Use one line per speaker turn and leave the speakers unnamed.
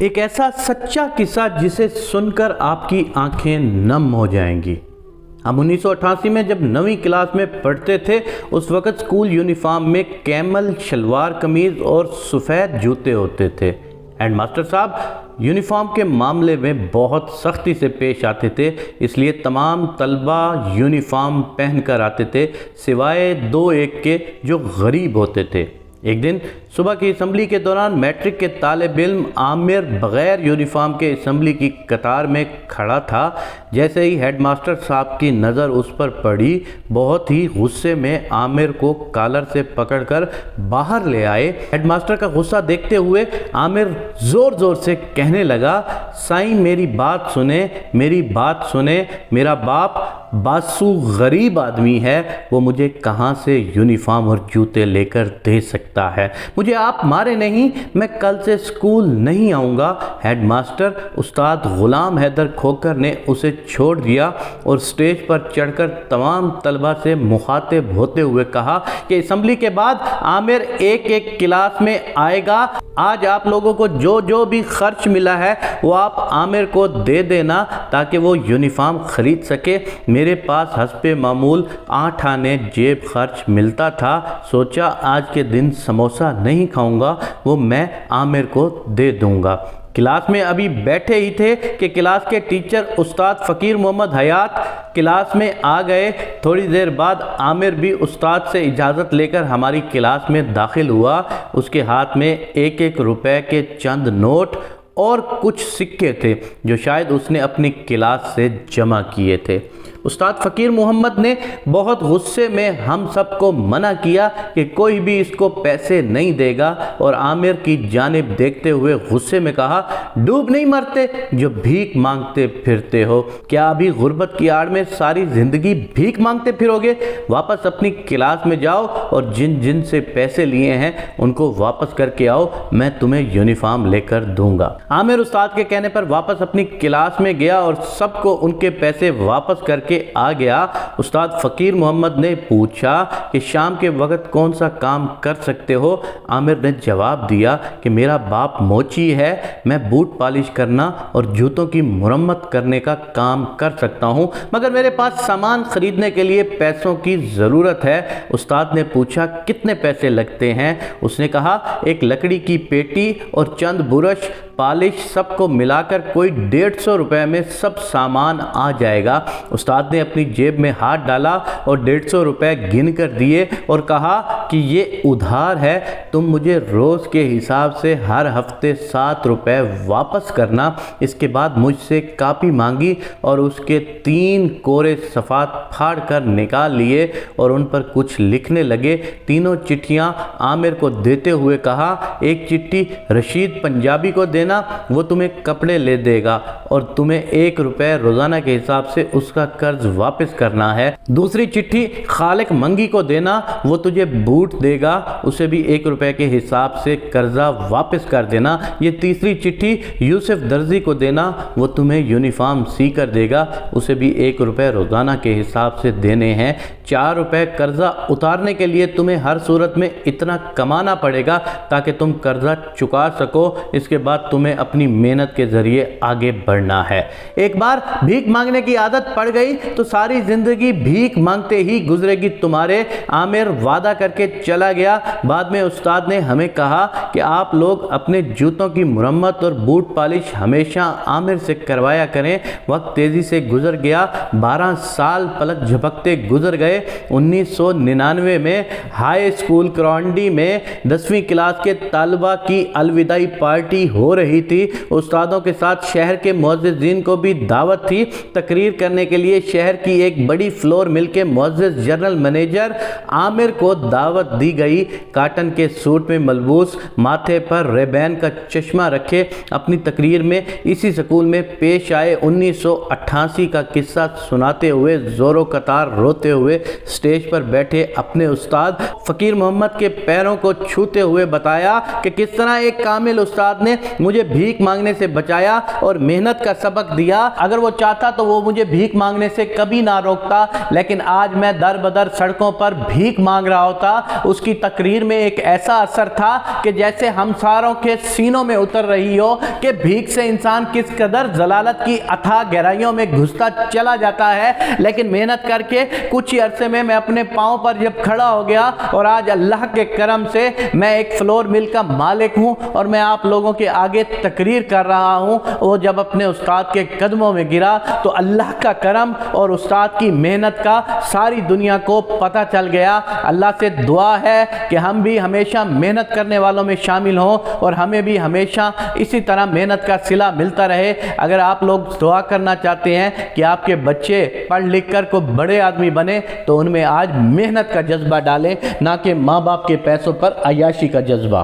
ایک ایسا سچا قصہ جسے سن کر آپ کی آنکھیں نم ہو جائیں گی۔ ہم 1988 میں جب 9ویں کلاس میں پڑھتے تھے، اس وقت سکول یونیفارم میں کیمل شلوار قمیض اور سفید جوتے ہوتے تھے۔ ہیڈ ماسٹر صاحب یونیفارم کے معاملے میں بہت سختی سے پیش آتے تھے، اس لیے تمام طلبہ یونیفارم پہن کر آتے تھے سوائے 2-1 کے جو غریب ہوتے تھے۔ ایک دن صبح کی اسمبلی کے دوران میٹرک کے طالب علم عامر بغیر یونیفارم کے اسمبلی کی قطار میں کھڑا تھا۔ جیسے ہی ہیڈ ماسٹر صاحب کی نظر اس پر پڑی، بہت ہی غصے میں عامر کو کالر سے پکڑ کر باہر لے آئے۔ ہیڈ ماسٹر کا غصہ دیکھتے ہوئے عامر زور زور سے کہنے لگا، سائیں میری بات سنیں، میری بات سنیں، میرا باپ باسو غریب آدمی ہے، وہ مجھے کہاں سے یونیفارم اور جوتے لے کر دے سکتا ہے؟ مجھے آپ مارے نہیں، میں کل سے سکول نہیں آؤں گا۔ ہیڈ ماسٹر استاد غلام حیدر کھوکھر نے اسے چھوڑ دیا اور سٹیج پر چڑھ کر تمام طلبہ سے مخاطب ہوتے ہوئے کہا کہ اسمبلی کے بعد عامر ایک کلاس میں آئے گا۔ آج آپ لوگوں کو جو بھی خرچ ملا ہے وہ آپ عامر کو دے دینا تاکہ وہ یونیفارم خرید سکے۔ میرے پاس حسب معمول 8 آنے جیب خرچ ملتا تھا، سوچا آج کے دن سموسہ نہیں کھاؤں گا، وہ میں عامر کو دے دوں گا۔ کلاس میں ابھی بیٹھے ہی تھے کہ کلاس کے ٹیچر استاد فقیر محمد حیات کلاس میں آ گئے۔ تھوڑی دیر بعد عامر بھی استاد سے اجازت لے کر ہماری کلاس میں داخل ہوا۔ اس کے ہاتھ میں 1 روپے کے چند نوٹ اور کچھ سکے تھے جو شاید اس نے اپنی کلاس سے جمع کیے تھے۔ استاد فقیر محمد نے بہت غصے میں ہم سب کو منع کیا کہ کوئی بھی اس کو پیسے نہیں دے گا، اور عامر کی جانب دیکھتے ہوئے غصے میں کہا، ڈوب نہیں مرتے جو بھیک مانگتے پھرتے ہو؟ کیا ابھی غربت کی آڑ میں ساری زندگی بھیک مانگتے پھرو گے؟ واپس اپنی کلاس میں جاؤ اور جن سے پیسے لیے ہیں ان کو واپس کر کے آؤ، میں تمہیں یونیفارم لے کر دوں گا۔ عامر استاد کے کہنے پر واپس اپنی کلاس میں گیا اور سب کو ان کے پیسے واپس کر کے آ گیا۔ استاد فقیر محمد نے پوچھا کہ شام کے وقت کون سا کام کر سکتے ہو؟ عامر نے جواب دیا کہ میرا باپ موچی ہے، میں بوٹ پالش کرنا اور جوتوں کی مرمت کرنے کا کام کر سکتا ہوں، مگر میرے پاس سامان خریدنے کے لیے پیسوں کی ضرورت ہے۔ استاد نے پوچھا کتنے پیسے لگتے ہیں؟ اس نے کہا 1 لکڑی کی پیٹی اور چند برش پالش سب کو ملا کر کوئی 150 روپے میں سب سامان آ جائے گا۔ استاد نے اپنی جیب میں ہاتھ ڈالا اور 150 روپے گن کر دیے اور کہا کہ یہ ادھار ہے، تم مجھے روز کے حساب سے ہر ہفتے 7 روپے واپس کرنا۔ اس کے بعد مجھ سے کاپی مانگی اور اس کے 3 کورے صفحات پھاڑ کر نکال لیے اور ان پر کچھ لکھنے لگے۔ تینوں چٹھیاں عامر کو دیتے ہوئے کہا، ایک چٹھی رشید پنجابی کو دینا، وہ تمہیں کپڑے لے دے گا اور تمہیں 1 روپے روزانہ کے حساب سے اس کا قرض واپس کرنا ہے۔ دوسری چٹھی خالق منگی کو دینا، وہ تجھے بوٹ دے گا، اسے بھی 1 روپے کے حساب سے قرضہ واپس کر دینا۔ یہ تیسری چٹھی یوسف درزی کو دینا، وہ تمہیں یونیفارم سی کر دے گا، اسے بھی 1 روپے روزانہ کے حساب سے دینے ہیں۔ 4 روپے قرضہ اتارنے کے لیے تمہیں ہر صورت میں اتنا کمانا پڑے گا تاکہ تم قرضہ چکا سکو، اس کے بعد تمہیں اپنی محنت کے ذریعے آگے بڑھنا ہے۔ ایک بار بھیک مانگنے کی عادت پڑ گئی تو ساری زندگی بھیک مانگتے ہی گزرے گی تمہارے۔ عامر وعدہ کر کے چلا گیا۔ بعد میں استاد نے ہمیں کہا کہ آپ لوگ اپنے جوتوں کی مرمت اور بوٹ پالش ہمیشہ عامر سے کروایا کریں۔ وقت تیزی سے گزر گیا، 12 سال پلک جھپکتے گزر گئے۔ 1999 میں ہائی سکول کرانڈی میں 10ویں کلاس کے طالبہ کی الوداعی پارٹی ہو رہی تھی۔ استادوں کے ساتھ شہر کے معززین کو بھی دعوت تھی۔ تقریر کرنے کے لیے شہر کی ایک بڑی فلور مل کے معزز جنرل منیجر عامر کو دعوت دی گئی۔ کاٹن کے سوٹ میں ملبوس، ماتھے پر ریبین کا چشمہ رکھے، اپنی تقریر میں اسی سکول میں پیش آئے 1988 کا قصہ سناتے ہوئے زور و قطار روتے ہوئے سٹیج پر بیٹھے اپنے استاد فقیر محمد کے پیروں کو چھوتے ہوئے بتایا کہ کس طرح ایک کامل استاد نے مجھے بھیک مانگنے سے بچایا اور محنت کا سبق دیا۔ اگر وہ چاہتا تو وہ مجھے بھیک مانگنے سے سے کبھی نہ روکتا، لیکن آج میں در بدر سڑکوں پر بھیک مانگ رہا ہوتا۔ اس کی تقریر میں ایک ایسا اثر تھا کہ جیسے ہم ساروں کے سینوں میں اتر رہی ہو کہ بھیک سے انسان کس قدر ضلالت کی اتھاہ گہرائیوں میں گھستا چلا جاتا ہے، لیکن محنت کر کے کچھ ہی عرصے میں اپنے پاؤں پر جب کھڑا ہو گیا اور آج اللہ کے کرم سے میں ایک فلور مل کا مالک ہوں اور میں آپ لوگوں کے آگے تقریر کر رہا ہوں۔ وہ جب اپنے استاد کے قدموں میں گرا تو اللہ کا کرم اور استاد کی محنت کا ساری دنیا کو پتہ چل گیا۔ اللہ سے دعا ہے کہ ہم بھی ہمیشہ محنت کرنے والوں میں شامل ہوں اور ہمیں بھی ہمیشہ اسی طرح محنت کا صلہ ملتا رہے۔ اگر آپ لوگ دعا کرنا چاہتے ہیں کہ آپ کے بچے پڑھ لکھ کر کو بڑے آدمی بنے تو ان میں آج محنت کا جذبہ ڈالیں، نہ کہ ماں باپ کے پیسوں پر عیاشی کا جذبہ۔